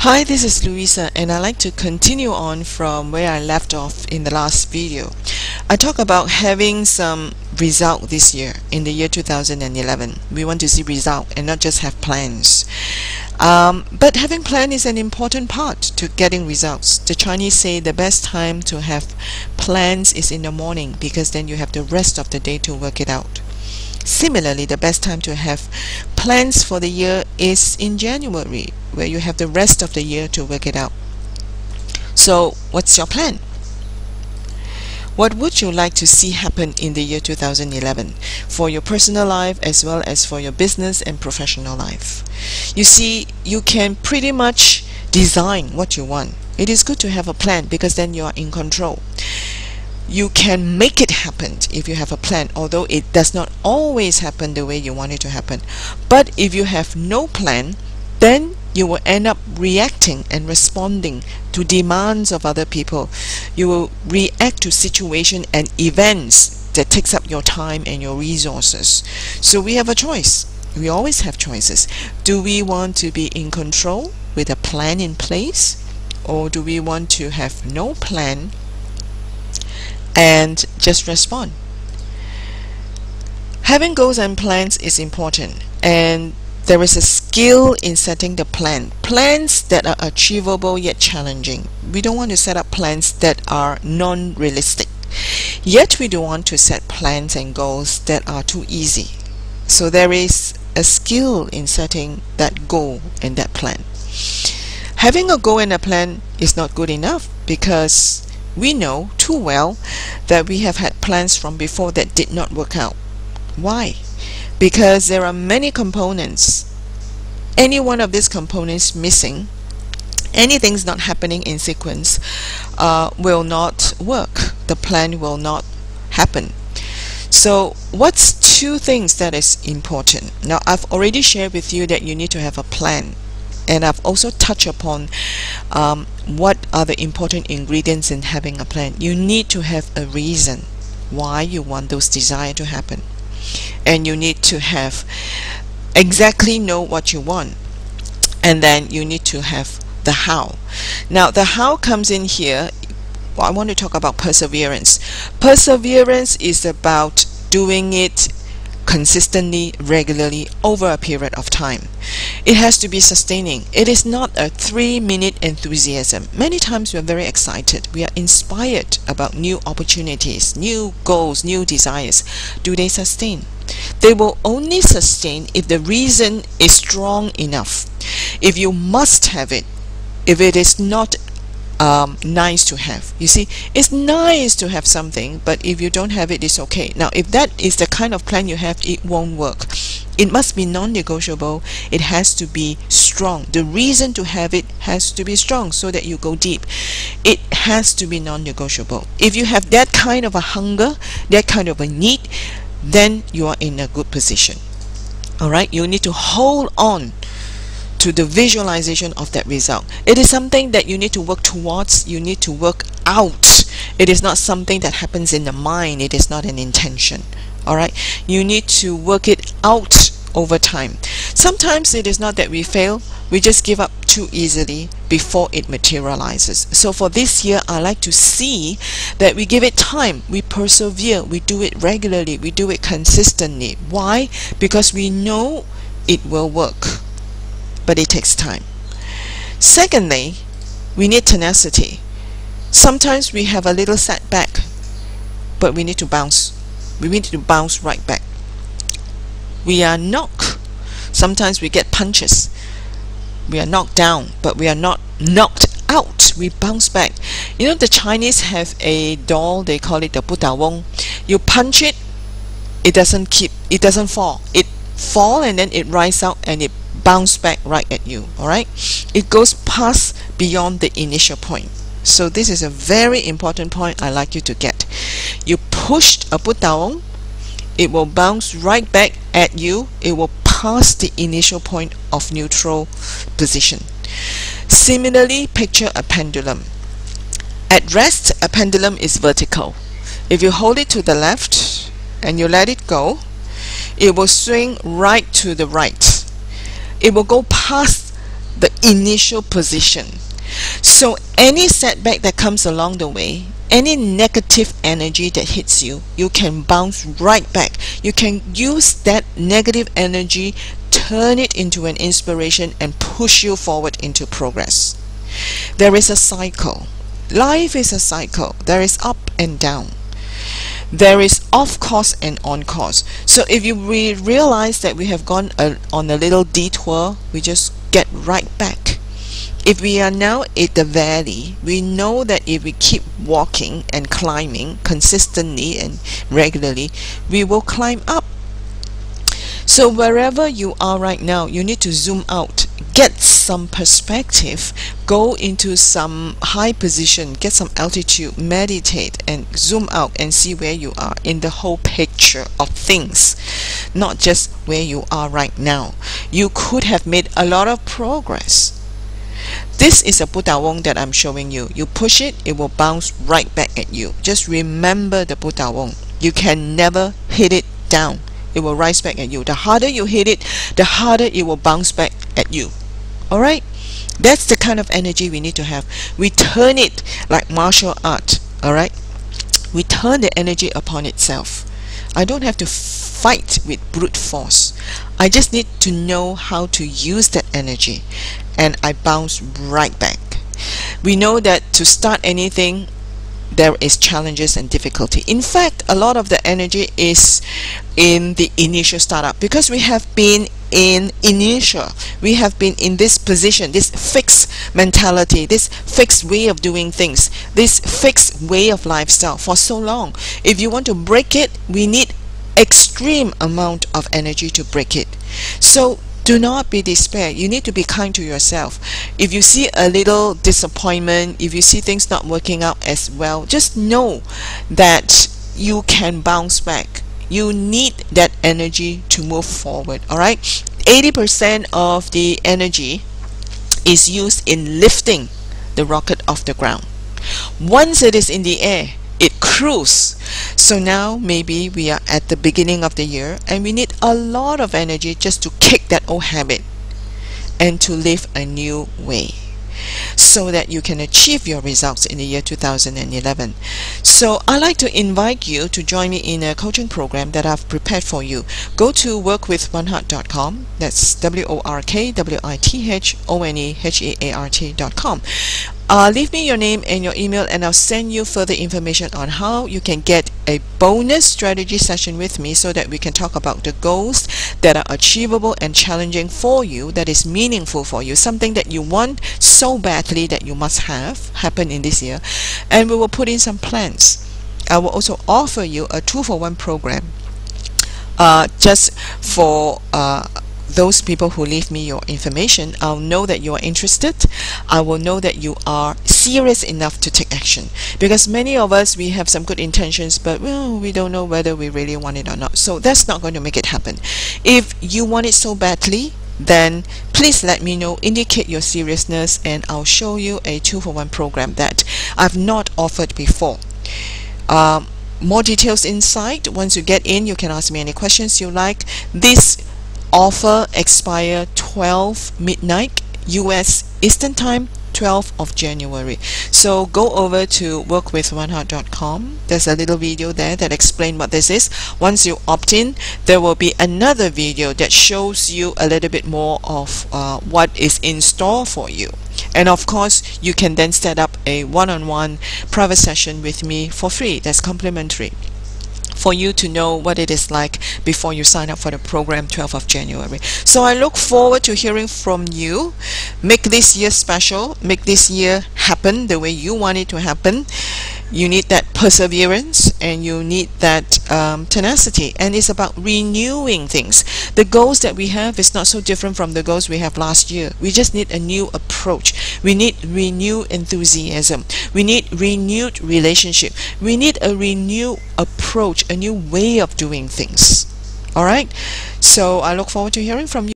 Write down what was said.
Hi, this is Louisa, and I'd like to continue on from where I left off in the last video. I talk about having some result this year, in the year 2011. We want to see result and not just have plans. But having plan is an important part to getting results. The Chinese say the best time to have plans is in the morning because then you have the rest of the day to work it out. Similarly, the best time to have plans for the year is in January, where you have the rest of the year to work it out. So, what's your plan? What would you like to see happen in the year 2011 for your personal life as well as for your business and professional life? You see, you can pretty much design what you want. It is good to have a plan because then you are in control. You can make it happen if you have a plan, although it does not always happen the way you want it to happen. But if you have no plan, then you will end up reacting and responding to demands of other people. You will react to situations and events that takes up your time and your resources. So we have a choice. We always have choices. Do we want to be in control with a plan in place, or do we want to have no plan and just respond? Having goals and plans is important, and there is a skill in setting the plans that are achievable yet challenging. We don't want to set up plans that are non-realistic, yet we don't want to set plans and goals that are too easy. So there is a skill in setting that goal and that plan. Having a goal and a plan is not good enough because we know too well that we have had plans from before that did not work out. Why? Because there are many components. Any one of these components missing, anything's not happening in sequence, will not work. The plan will not happen. So what's two things that is important? Now, I've already shared with you that you need to have a plan. And I've also touched upon what are the important ingredients in having a plan. You need to have a reason why you want those desires to happen. And you need to have exactly know what you want. And then you need to have the how. Now, the how comes in here. Well, I want to talk about perseverance. Perseverance is about doing it consistently, regularly, over a period of time. It has to be sustaining. It is not a 3-minute enthusiasm. Many times we are very excited. We are inspired about new opportunities, new goals, new desires. Do they sustain? They will only sustain if the reason is strong enough. If you must have it, if it is not nice to have. You see, it's nice to have something, but if you don't have it, it's okay. Now, if that is the kind of plan you have, it won't work. It must be non-negotiable. It has to be strong. The reason to have it has to be strong so that you go deep. It has to be non-negotiable. If you have that kind of a hunger, that kind of a need, then you are in a good position. Alright, you need to hold on to the visualization of that result. It is something that you need to work towards, you need to work out. It is not something that happens in the mind, it is not an intention. Alright, you need to work it out over time. Sometimes it is not that we fail, we just give up too easily before it materializes. So for this year, I like to see that we give it time, we persevere, we do it regularly, we do it consistently. Why? Because we know it will work. But it takes time. Secondly, we need tenacity. Sometimes we have a little setback, but we need to bounce. We need to bounce right back. We are knocked. Sometimes we get punches. We are knocked down, but we are not knocked out. We bounce back. You know, the Chinese have a doll, they call it the Buddha Wong. You punch it, it doesn't fall. It fall and then it rise out and it bounce back right at you. Alright, it goes past beyond the initial point. So this is a very important point I like you to get. You pushed a put down, it will bounce right back at you. It will pass the initial point of neutral position. Similarly, picture a pendulum. At rest, a pendulum is vertical. If you hold it to the left and you let it go, it will swing right to the right. It will go past the initial position. So any setback that comes along the way, any negative energy that hits you, you can bounce right back. You can use that negative energy, turn it into an inspiration, and push you forward into progress. There is a cycle. Life is a cycle. There is up and down. There is off course and on course. So if we realize that we have gone on a little detour, we just get right back. If we are now at the valley, we know that if we keep walking and climbing consistently and regularly, we will climb up. So wherever you are right now, you need to zoom out, get some perspective, go into some high position, get some altitude, meditate, and zoom out and see where you are in the whole picture of things, not just where you are right now. You could have made a lot of progress. This is a Putawong that I'm showing you. You push it, it will bounce right back at you. Just remember the Putawong. You can never hit it down. It will rise back at you. The harder you hit it, the harder it will bounce back at you. Alright? That's the kind of energy we need to have. We turn it like martial art. Alright? We turn the energy upon itself. I don't have to fight with brute force. I just need to know how to use that energy, and I bounce right back. We know that to start anything, there is challenges and difficulty. In fact, a lot of the energy is in the initial startup, because we have been in initial, we have been in this position, this fixed mentality, this fixed way of doing things, this fixed way of lifestyle for so long. If you want to break it, we need extreme amount of energy to break it. So do not be despair. You need to be kind to yourself. If you see a little disappointment, if you see things not working out as well, just know that you can bounce back. You need that energy to move forward. Alright? 80% of the energy is used in lifting the rocket off the ground. Once it is in the air, it cruises. So now maybe we are at the beginning of the year and we need a lot of energy just to kick that old habit and to live a new way, so that you can achieve your results in the year 2011. So I'd like to invite you to join me in a coaching program that I've prepared for you. Go to workwithoneheart.com. That's workwithoneheart.com. Leave me your name and your email, and I'll send you further information on how you can get a bonus strategy session with me, so that we can talk about the goals that are achievable and challenging for you, that is meaningful for you, something that you want so badly that you must have happen in this year, and we will put in some plans. I will also offer you a 2-for-1 program just for those people who leave me your information. I'll know that you are interested. I will know that you are serious enough to take action, because many of us, we have some good intentions, but well, we don't know whether we really want it or not. So that's not going to make it happen. If you want it so badly, then please let me know, indicate your seriousness, and I'll show you a 2-for-1 program that I've not offered before. More details inside. Once you get in, you can ask me any questions you like. This offer expire 12 midnight US Eastern Time, 12th of January. So go over to workwithoneheart.com. There's a little video there that explains what this is. Once you opt in, there will be another video that shows you a little bit more of what is in store for you. And of course, you can then set up a one-on-one private session with me for free. That's complimentary, for you to know what it is like before you sign up for the program 12th of January. So I look forward to hearing from you. Make this year special. Make this year happen the way you want it to happen. You need that perseverance, and you need that tenacity, and it's about renewing things. The goals that we have is not so different from the goals we have last year. We just need a new approach. We need renewed enthusiasm. We need renewed relationship. We need a renewed approach, a new way of doing things. Alright? So I look forward to hearing from you.